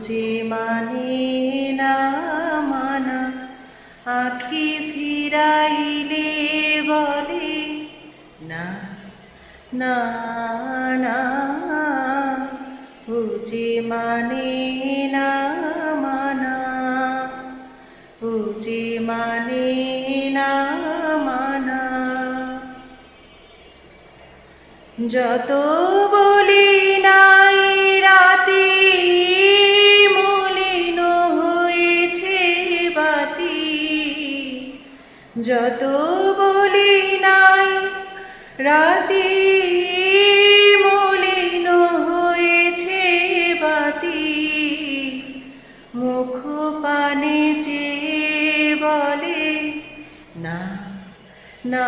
যে মানে না মানা আখি ফিরাইলে বলে না না না, ও যে মানে না মানা, ও যে মানে না মানা। যত বলি নাই রাতি মলিন হয়েছে বাতি, যত বলি নাই রাতি মলিন হয়েছে বাতি, মুখ পানে যে বলে না না